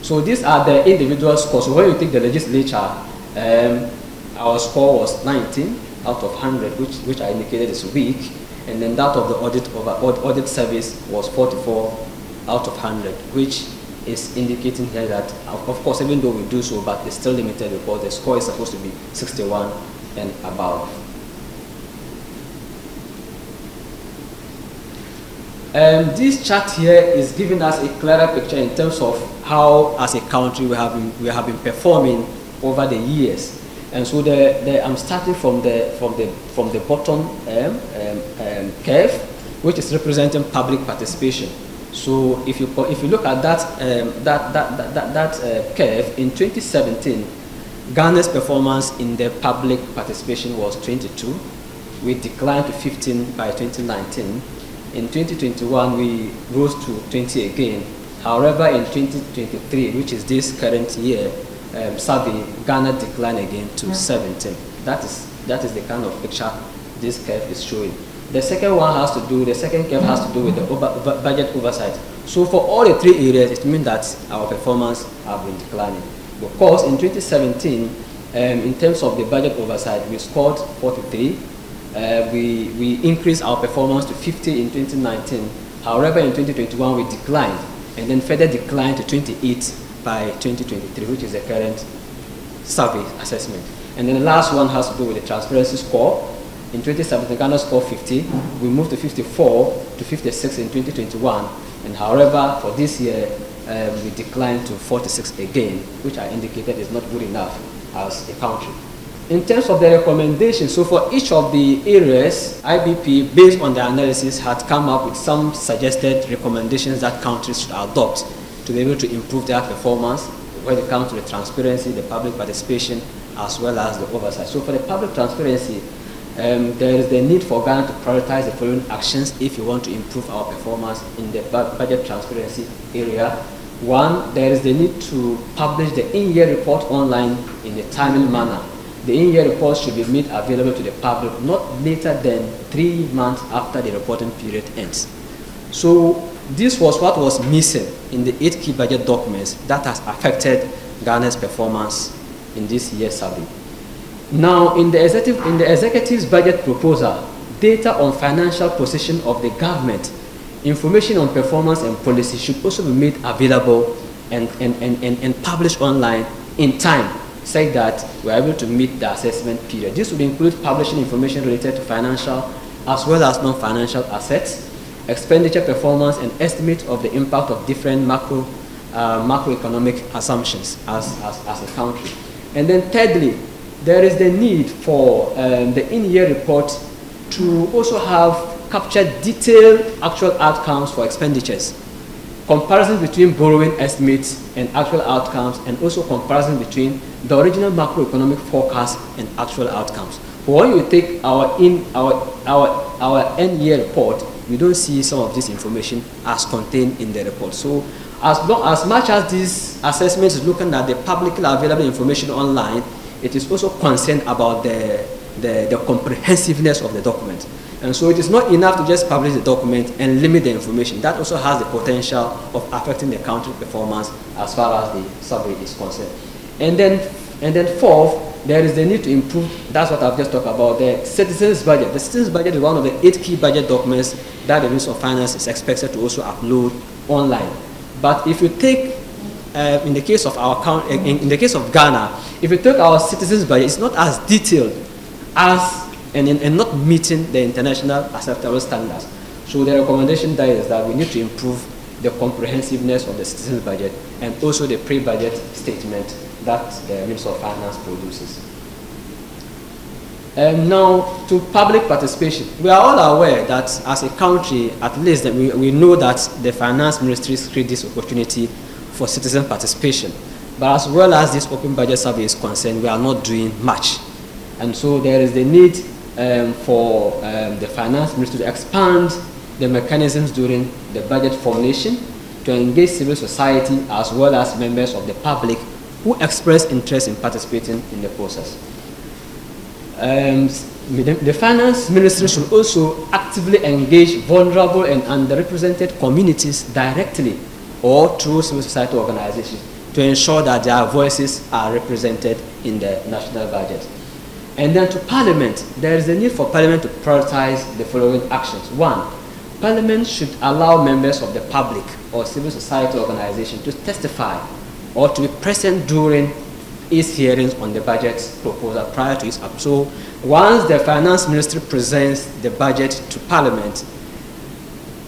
So these are the individual scores. So when you take the legislature, our score was 19 out of 100, which I indicated is weak, and then that of the audit service was 44 out of 100, which is indicating here that, of course, even though we do so, but it's still limited because the score is supposed to be 61 and above. This chart here is giving us a clearer picture in terms of how, as a country, we have been performing over the years. And so I'm starting from the bottom curve, which is representing public participation. So if you look at that curve in 2017, Ghana's performance in the public participation was 22. We declined to 15 by 2019. In 2021, we rose to 20 again. However, in 2023, which is this current year survey, Ghana declined again to 17. That is the kind of picture this curve is showing. The second curve has to do with the budget oversight. So for all the three areas, it means that our performance have been declining. Because in 2017, in terms of the budget oversight, we scored 43. We increased our performance to 50 in 2019. However, in 2021, we declined, and then further declined to 28 by 2023, which is the current survey assessment. And then the last one has to do with the transparency score. In 2017, Ghana scored 50. We moved to 54 to 56 in 2021. And however, for this year, we declined to 46 again, which I indicated is not good enough as a country. In terms of the recommendations, so for each of the areas, IBP, based on the analysis, had come up with some suggested recommendations that countries should adopt to be able to improve their performance when it comes to the transparency, the public participation, as well as the oversight. So for the public transparency, there is the need for Ghana to prioritize the following actions if you want to improve our performance in the budget transparency area. One, there is the need to publish the in-year report online in a timely manner. The in-year report should be made available to the public not later than 3 months after the reporting period ends. So this was what was missing in the 8 key budget documents that has affected Ghana's performance in this year's survey. Now, in the executive's budget proposal, data on financial position of the government, information on performance and policy should also be made available and published online in time, say that we are able to meet the assessment period. This would include publishing information related to financial as well as non-financial assets, expenditure performance, and estimate of the impact of different macroeconomic assumptions as a country. And then thirdly, there is the need for the in-year report to also have captured detailed actual outcomes for expenditures, comparison between borrowing estimates and actual outcomes, and also comparison between the original macroeconomic forecast and actual outcomes. But when you take our end-year report, we don't see some of this information as contained in the report. So as much as this assessment is looking at the publicly available information online, it is also concerned about the comprehensiveness of the document. And so it is not enough to just publish the document and limit the information. That also has the potential of affecting the country performance as far as the survey is concerned. And then fourth, there is the need to improve, that's what I've just talked about, the citizens' budget. The citizens' budget is one of the 8 key budget documents that the Ministry of Finance is expected to also upload online. But if you take, in the case of in the case of Ghana, if you take our citizens' budget, it's not as detailed as and not meeting the international acceptable standards. So the recommendation there is that we need to improve the comprehensiveness of the citizens' budget and also the pre-budget statement that the Ministry of Finance produces. Now, to public participation. We are all aware that as a country, at least that we know that the Finance Ministry created this opportunity for citizen participation. But as well as this open budget survey is concerned, we are not doing much. And so there is the need for the Finance Ministry to expand the mechanisms during the budget formulation to engage civil society as well as members of the public who express interest in participating in the process. The Finance Ministry should also actively engage vulnerable and underrepresented communities directly or through civil society organizations. to ensure that their voices are represented in the national budget. And then to Parliament, there is a need for Parliament to prioritize the following actions. One, Parliament should allow members of the public or civil society organization to testify or to be present during its hearings on the budget proposal prior to its approval. So once the Finance Ministry presents the budget to Parliament,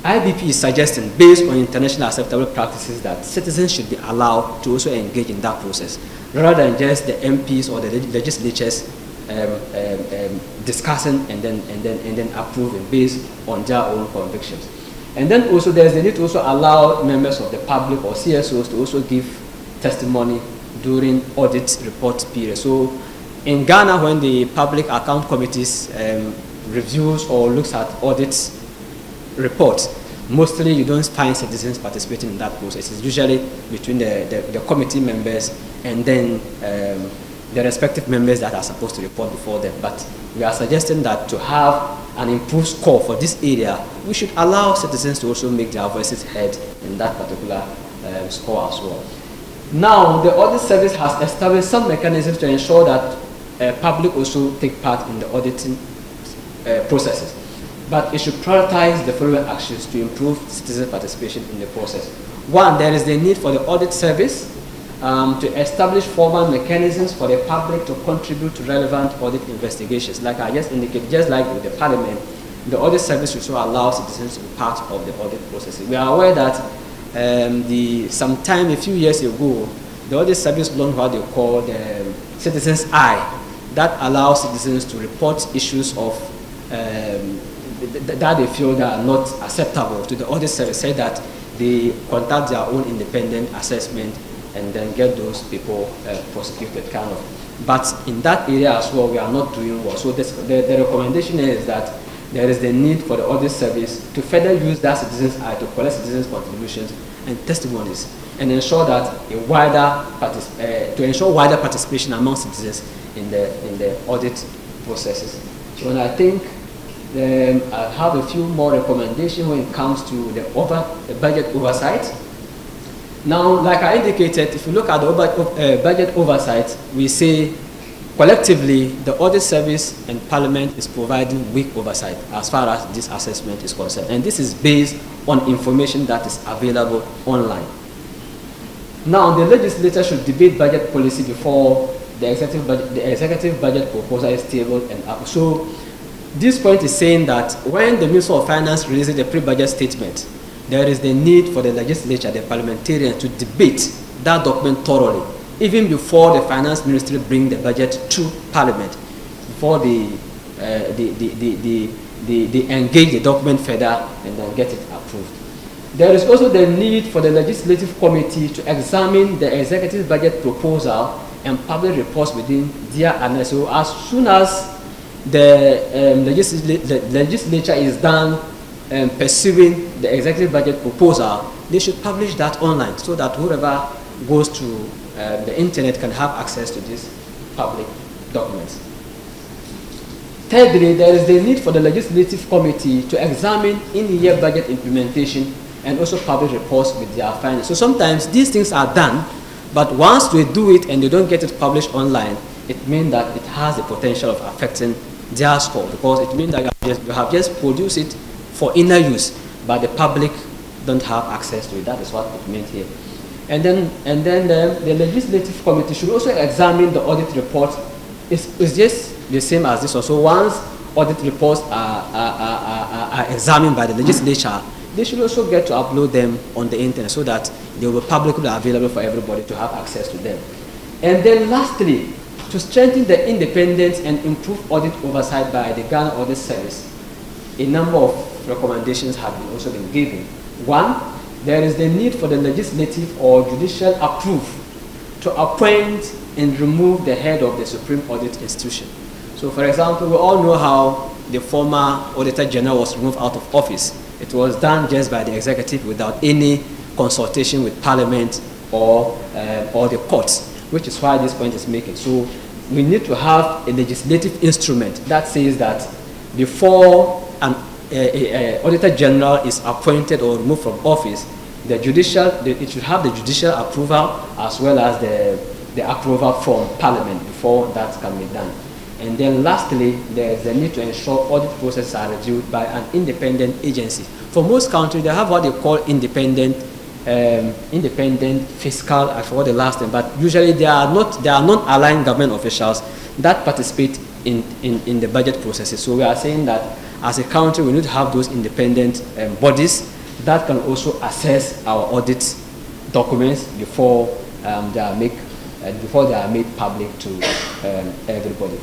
IBP is suggesting, based on international acceptable practices, that citizens should be allowed to also engage in that process, rather than just the MPs or the legislatures discussing and then approving based on their own convictions. And then also there's the need to also allow members of the public or CSOs to also give testimony during audit report period. So in Ghana, when the Public Account Committees reviews or looks at audit reports, mostly you don't find citizens participating in that process. It's usually between the committee members and then the respective members that are supposed to report before them. But we are suggesting that to have an improved score for this area, we should allow citizens to also make their voices heard in that particular score as well. Now, the audit service has established some mechanisms to ensure that public also take part in the auditing processes. But it should prioritize the following actions to improve citizen participation in the process. One, there is the need for the audit service to establish formal mechanisms for the public to contribute to relevant audit investigations. Like I just indicated, just like with the Parliament, the audit service also allows citizens to be part of the audit process. We are aware that sometime a few years ago, the audit service launched what they call the Citizens' Eye, that allows citizens to report issues of that they feel that are not acceptable to the audit service, say that they conduct their own independent assessment and then get those people prosecuted, kind of. But in that area as well, we are not doing well. So the recommendation is that there is the need for the audit service to further use that Citizens' Eye to collect citizens' contributions and testimonies and ensure that to ensure wider participation among citizens in the audit processes. So, and I think I have a few more recommendations when it comes to the budget oversight. Now, like I indicated, if you look at the budget oversight, we say collectively the audit service and Parliament is providing weak oversight as far as this assessment is concerned. And this is based on information that is available online. Now, the legislature should debate budget policy before the executive budget proposal is tabled and up. So this point is saying that when the Minister of Finance releases the pre-budget statement, there is the need for the legislature, the parliamentarians, to debate that document thoroughly, even before the Finance Ministry bring the budget to Parliament, before they engage the document further and then get it approved. There is also the need for the Legislative Committee to examine the executive budget proposal and publish reports within their analysis. So as soon as the legislature is done pursuing the executive budget proposal, they should publish that online so that whoever goes to the internet can have access to these public documents. Thirdly, there is the need for the Legislative Committee to examine in-year budget implementation and also publish reports with their findings. So sometimes these things are done, but once they do it and they don't get it published online, it means that it has the potential of affecting their score, because it means that you have just produced it for inner use, but the public don't have access to it. That is what it means here. And then the Legislative Committee should also examine the audit report. It's just the same as this one. So once audit reports are examined by the legislature, they should also get to upload them on the internet so that they will be publicly available for everybody to have access to them. And then lastly, to strengthen the independence and improve audit oversight by the Ghana Audit Service, a number of recommendations have also been given. One, there is the need for the legislative or judicial approval to appoint and remove the head of the Supreme Audit Institution. So for example, we all know how the former Auditor General was removed out of office. It was done just by the executive without any consultation with Parliament or the courts, which is why this point is making. So we need to have a legislative instrument that says that before an Auditor General is appointed or removed from office, it should have the judicial approval as well as the approval from Parliament before that can be done. And then lastly, there is the need to ensure audit processes are reviewed by an independent agency. For most countries, they have what they call independent fiscal, I forgot the last name, but usually they are non-aligned government officials that participate in the budget processes. So we are saying that as a country, we need to have those independent bodies that can also assess our audit documents before they are made public to everybody.